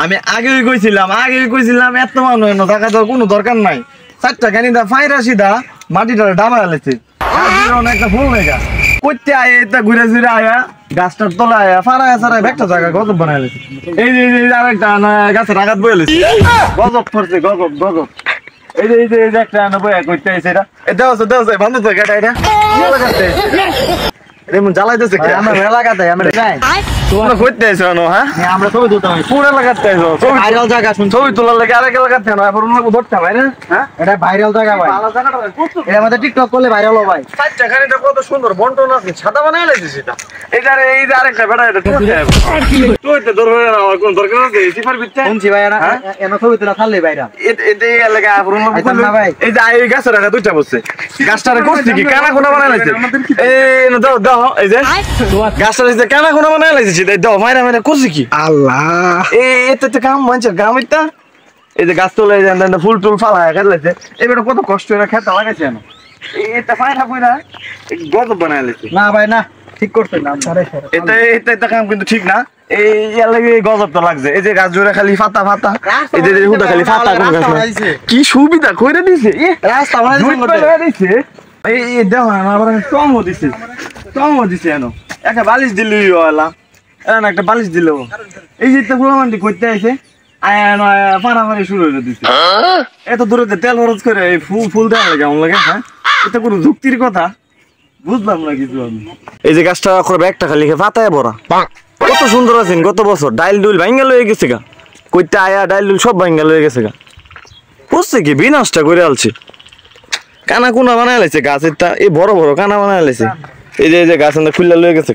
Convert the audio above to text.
আমি আগেই কইছিলাম এত মানুষ থাকা তো কোনো দরকার নাই। 4টা গানিদা ফাইরা সিধা মাটিটা ডাবা আলেছে একটা ফুল মেঘা করতে আয় এটা ঘুরে ঘুরে আয়া গাছটার তলা আয়া ফারায় সারায় একটা জায়গা গজব বানাই লেছে। এই যে আরেকটা গাছের আঘাত বয়ে লেছে গজব করছে গজব। এই যে একটা বয়ে করতে আইছে এটা দেওয়া বন্ধ তো এটা এটা জ্বালাইতেছে আমার এলাকাতে আমরা যাই তোমরা করতে আইছো না? হ্যাঁ আমরা ছবি তুলতে হয় পুরো এলাকাতে আইছো ভাইরাল জায়গা শুন ছবি তোলার লাগে আরেক এলাকাতে না এখন ওনাকে ধরতে ভাই না। হ্যাঁ এটা ভাইরাল জায়গা ভাই ভালো জায়গাটা এটা আমাদের টিকটক করলে ভাইরাল হবে ভাই। 4টা খানিটা কত সুন্দর বন্টন আছে সাদা বানাই লাইছিস এটা এই যে আরেকটা বেটা এটা তুই তো ধরবে না আমার কোন দরকার আছে সিফার বিচ্ছে শুনছি ভাই না এনা ছবি তোলা খালে ভাইরা এই এলাকা এখন না ভাই এই যে এই গাছের আগা দুইটা বসছে গাছটারে করছে কি কানা কোনা বানাই লাইছে এই না দাও এই যে গাছটারে যে কানা কোনা বানাই লাইছে দাও মাইরা করছে কি আল্লাহ এটা তো কাম মানুষের গ্রাম এটা এই যে গাছ তোলা ফুল টুল ফালা খেলাইছে এবার কত কষ্ট করে খেতে লাগাইছে না এটা ফাইনা পুরা গজব বানাই লাইছে না ভাই না ঠিক করছে না এটা কাম কিন্তু ঠিক না এই লাগে গজবটা লাগছে এই যে গাছ জোড়া খালি ফাতা এই যে হুদা খালি ফাতা কোন গাছ কি সুবিধা কইরা দিছে রাস্তা বানাই দিছে এই দেখো আমার টমও দিছে এনো একটা বালিশ দিলই হলা একটা বালিশ দিল এই যে ফুলামান্ডি করতে আইছে পারাপারি শুরু হয়ে দিচ্ছে এত দূরে তেল খরচ করে ফুল দেওয়া লাগে আমার লাগে। হ্যাঁ এটা কোনো যুক্তির কথা বুঝলাম না কিছু আমি। এই যে গাছটা করবে একটা খালি পাতায় ভরা কত সুন্দর আছেন কত বছর ডাইল ডুল ভাঙ্গা লয়ে গেছে গা কইতে আয়া ডাইল ডুল সব ভাঙ্গা লয়ে গেছে গা বুঝছে কি বিনাশটা করে আলছে কানা কুনা বানাই লাইছে গাছের তা এই বড় কানা বানাই লাইছে এই যে গাছ খুললা লয়ে গেছে।